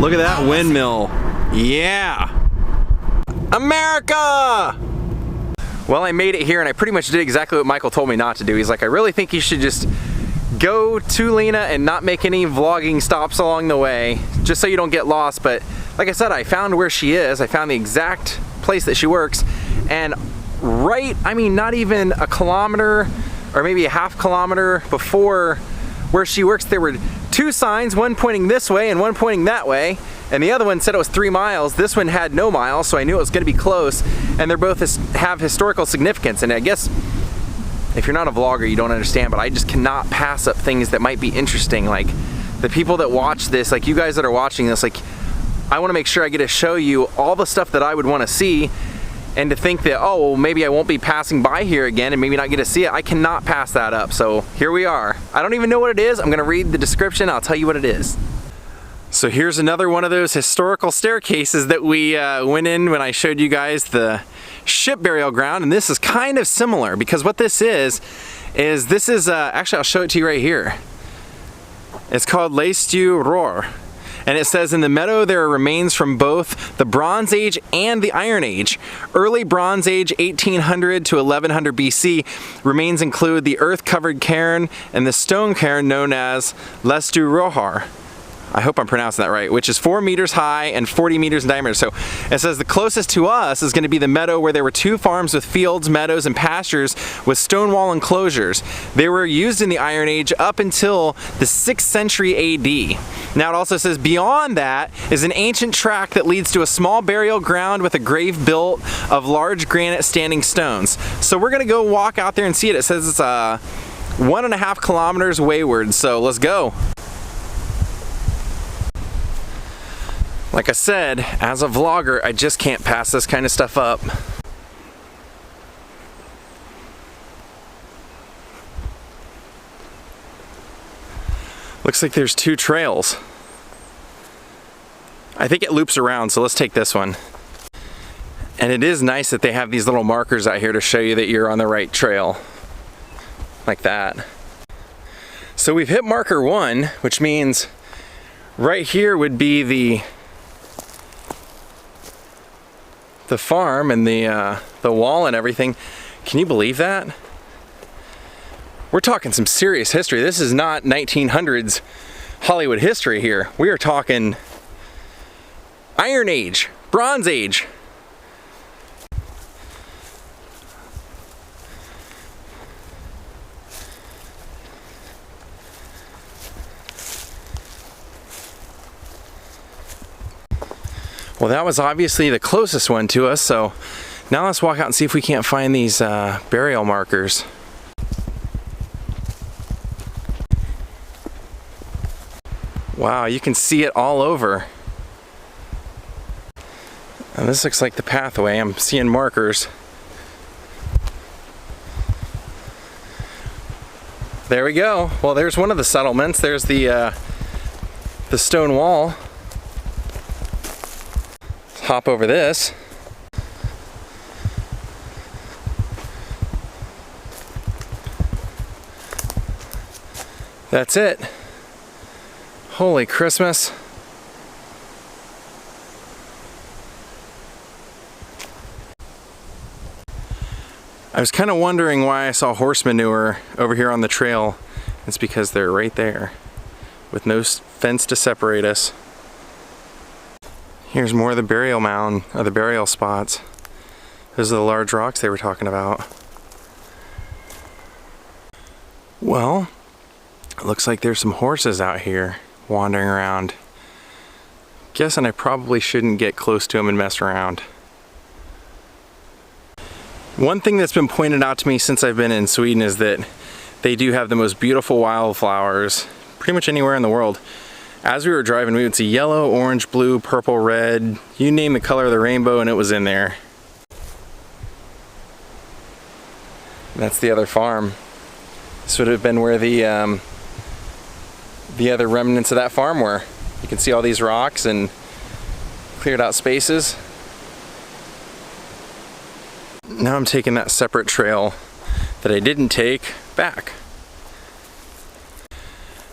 Look at that windmill. Yeah. America! Well, I made it here and I pretty much did exactly what Michael told me not to do. He's like, I really think you should just go to Lena and not make any vlogging stops along the way, just so you don't get lost. But like I said, I found where she is. I found the exact place that she works, and right, I mean, not even a kilometer or maybe a half kilometer before where she works, there were two signs, one pointing this way and one pointing that way, and the other one said it was 3 miles. This one had no miles, so I knew it was going to be close, and they're both have historical significance. And I guess if you're not a vlogger, you don't understand, but I just cannot pass up things that might be interesting. Like the people that watch this, like you guys that are watching this, like I want to make sure I get to show you all the stuff that I would want to see, and to think that, oh, well, maybe I won't be passing by here again and maybe not get to see it. I cannot pass that up. So here we are. I don't even know what it is. I'm gonna read the description. I'll tell you what it is. So here's another one of those historical staircases that we went in when I showed you guys the ship burial ground. And this is kind of similar, because what this is actually, I'll show it to you right here. It's called Lestu Rohr. And it says, in the meadow there are remains from both the Bronze Age and the Iron Age. Early Bronze Age, 1800 to 1100 BC, remains include the earth-covered cairn and the stone cairn known as Lestu Rohr. I hope I'm pronouncing that right, which is 4 meters high and 40 meters in diameter. So it says the closest to us is going to be the meadow where there were 2 farms with fields, meadows, and pastures with stone wall enclosures. They were used in the Iron Age up until the 6th century AD. Now it also says beyond that is an ancient tract that leads to a small burial ground with a grave built of large granite standing stones. So we're going to go walk out there and see it. It says it's 1.5 kilometers wayward, so let's go. Like I said, as a vlogger, I just can't pass this kind of stuff up. Looks like there's 2 trails. I think it loops around, so let's take this one. And it is nice that they have these little markers out here to show you that you're on the right trail. Like that. So we've hit marker 1, which means right here would be the farm and the wall and everything. Can you believe that? We're talking some serious history. This is not 1900s Hollywood history here. We are talking Iron Age, Bronze Age. Well, that was obviously the closest one to us, so now let's walk out and see if we can't find these burial markers. Wow, you can see it all over. And this looks like the pathway. I'm seeing markers. There we go. Well, there's one of the settlements. There's the stone wall. Hop over this. That's it. Holy Christmas. I was kind of wondering why I saw horse manure over here on the trail. It's because they're right there with no fence to separate us. Here's more of the burial mound, or the burial spots. Those are the large rocks they were talking about. Well, it looks like there's some horses out here wandering around. Guessing I probably shouldn't get close to them and mess around. One thing that's been pointed out to me since I've been in Sweden is that they do have the most beautiful wildflowers pretty much anywhere in the world. As we were driving, we would see yellow, orange, blue, purple, red, you name the color of the rainbow and it was in there. That's the other farm. This would have been where the other remnants of that farm were. You can see all these rocks and cleared out spaces. Now I'm taking that separate trail that I didn't take back.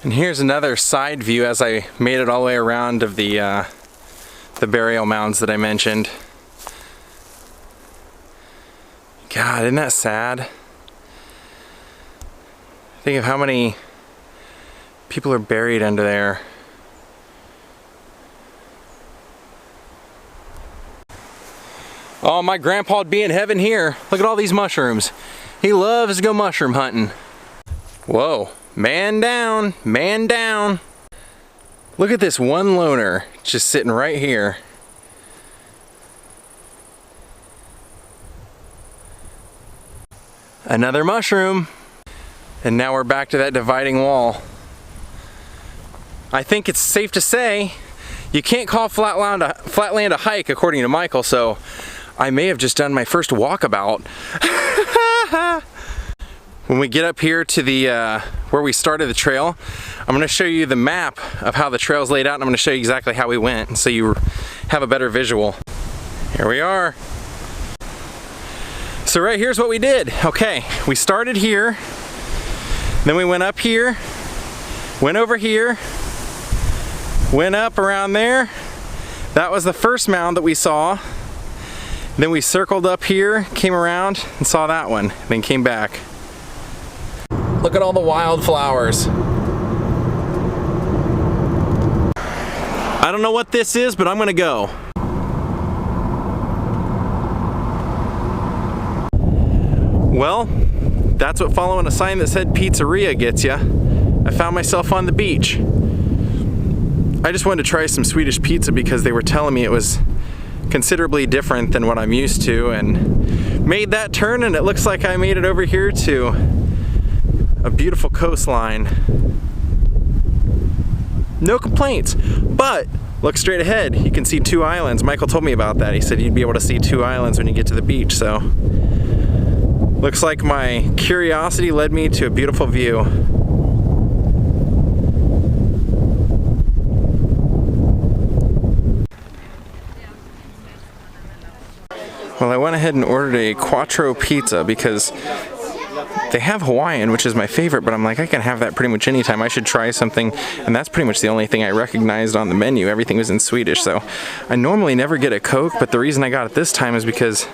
And here's another side view as I made it all the way around of the burial mounds that I mentioned. God, isn't that sad? Think of how many people are buried under there. Oh, my grandpa'd be in heaven here. Look at all these mushrooms. He loves to go mushroom hunting. Whoa, man down, man down. Look at this one loner just sitting right here. Another mushroom. And now we're back to that dividing wall. I think it's safe to say you can't call flatland a hike according to Michael, so I may have just done my first walkabout. When we get up here to the where we started the trail, I'm going to show you the map of how the trail's laid out, and I'm going to show you exactly how we went so you have a better visual. Here we are. So right here's what we did. Okay, we started here, then we went up here, went over here, went up around there. That was the first mound that we saw. Then we circled up here, came around and saw that one, then came back. Look at all the wildflowers. I don't know what this is, but I'm gonna go. Well, that's what following a sign that said pizzeria gets ya. I found myself on the beach. I just wanted to try some Swedish pizza because they were telling me it was considerably different than what I'm used to, and made that turn, and it looks like I made it over here to a beautiful coastline. No complaints, but look straight ahead. You can see two islands. Michael told me about that. He said you'd be able to see two islands when you get to the beach, so looks like my curiosity led me to a beautiful view. Well, I went ahead and ordered a quattro pizza because they have Hawaiian, which is my favorite, but I'm like, I can have that pretty much anytime. I should try something, and that's pretty much the only thing I recognized on the menu. Everything was in Swedish, so I normally never get a Coke, but the reason I got it this time is because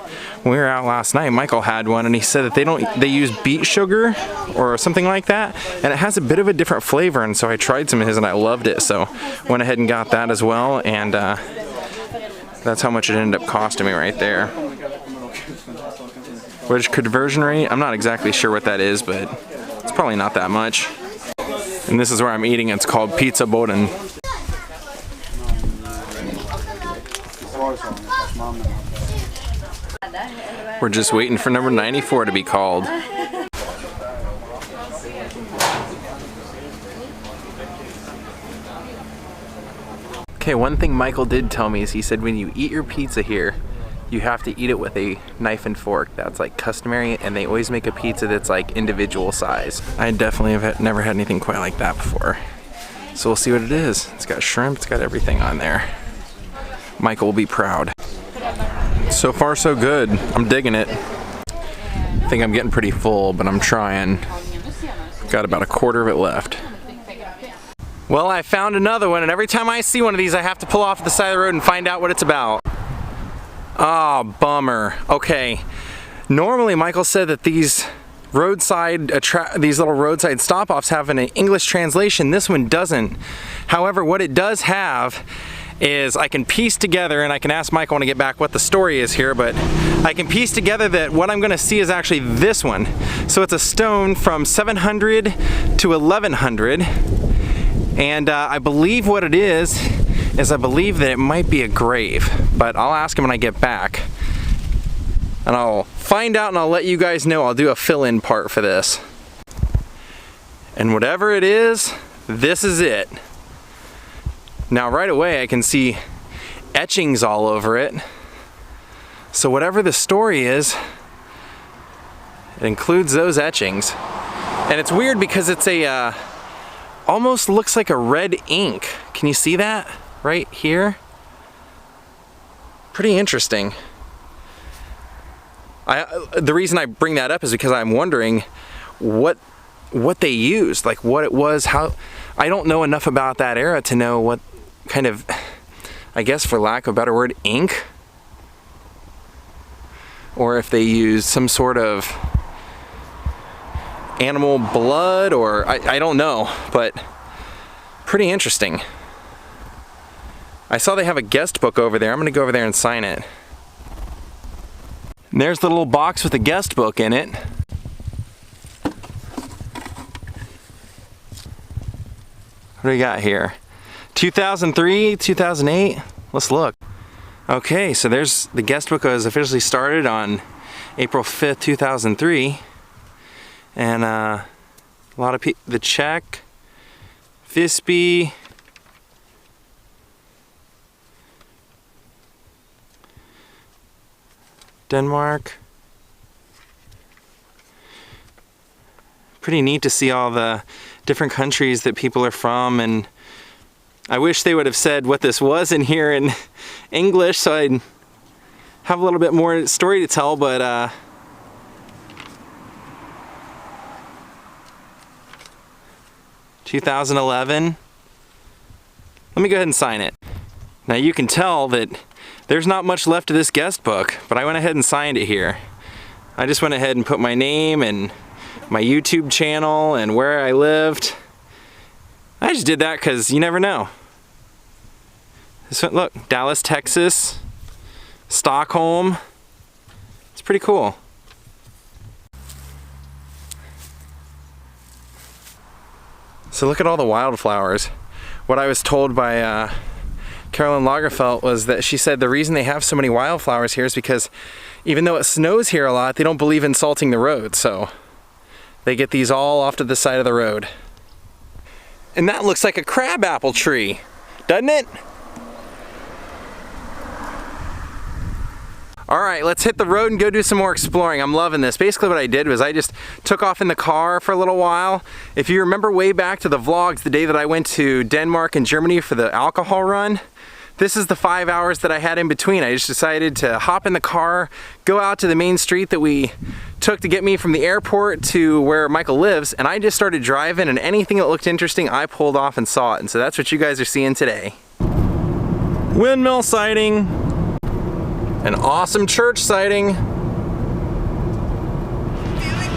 when we were out last night, Michael had one, and he said that they use beet sugar or something like that, and it has a bit of a different flavor, and so I tried some of his and I loved it, so went ahead and got that as well, and that's how much it ended up costing me right there. Which conversion rate, I'm not exactly sure what that is, but it's probably not that much. And this is where I'm eating. It's called Pizza Boden. We're just waiting for number 94 to be called. Okay, one thing Michael did tell me is he said when you eat your pizza here, you have to eat it with a knife and fork. That's like customary, and they always make a pizza that's like individual size. I definitely have never had anything quite like that before. So we'll see what it is. It's got shrimp, it's got everything on there. Michael will be proud. So far so good. I'm digging it. I think I'm getting pretty full, but I'm trying. Got about a quarter of it left. Well, I found another one, and every time I see one of these, I have to pull off the side of the road and find out what it's about. Oh, bummer. Okay. Normally, Michael said that these little roadside stop-offs have an English translation. This one doesn't. However, what it does have is I can piece together, and I can ask Michael when I get back what the story is here, but I can piece together that what I'm going to see is actually this one. So it's a stone from 700 to 1100, and I believe what it is I believe that it might be a grave, but I'll ask him when I get back. And I'll find out and I'll let you guys know. I'll do a fill-in part for this. And whatever it is, this is it. Now right away I can see etchings all over it. So whatever the story is, it includes those etchings. And it's weird because it's a, almost looks like a red ink. Can you see that? Right here. Pretty interesting. The reason I bring that up is because I'm wondering what they used, like what it was, how. I don't know enough about that era to know what kind of, I guess for lack of a better word, ink, or if they use some sort of animal blood, or I don't know, but pretty interesting. I saw they have a guest book over there. I'm gonna go over there and sign it. And there's the little box with the guest book in it. What do we got here? 2003, 2008? Let's look. Okay, so there's the guest book was officially started on April 5th, 2003. And a lot of people, the Czech, Visby, Denmark. Pretty neat to see all the different countries that people are from, and I wish they would have said what this was in here in English so I'd have a little bit more story to tell, but 2011. Let me go ahead and sign it. Now you can tell that there's not much left of this guest book, but I went ahead and signed it here. I just went ahead and put my name and my YouTube channel and where I lived. I just did that because you never know. This one, look, Dallas, Texas, Stockholm. It's pretty cool. So look at all the wildflowers. What I was told by Carolyn Lagerfeld was that she said the reason they have so many wildflowers here is because even though it snows here a lot, they don't believe in salting the road, so they get these all off to the side of the road. And that looks like a crabapple tree, doesn't it? All right, let's hit the road and go do some more exploring. I'm loving this. Basically what I did was I just took off in the car for a little while. If you remember way back to the vlogs, the day that I went to Denmark and Germany for the alcohol run, this is the 5 hours that I had in between. I just decided to hop in the car, go out to the main street that we took to get me from the airport to where Michael lives, and I just started driving, and anything that looked interesting, I pulled off and saw it. And so that's what you guys are seeing today. Windmill sighting. An awesome church sighting. Feeling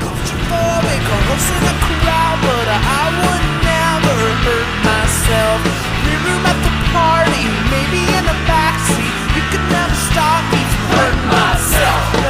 claustrophobic, in the crowd, but I would never hurt myself. Free room at the party, maybe in the backseat. You could never stop me from hurting myself.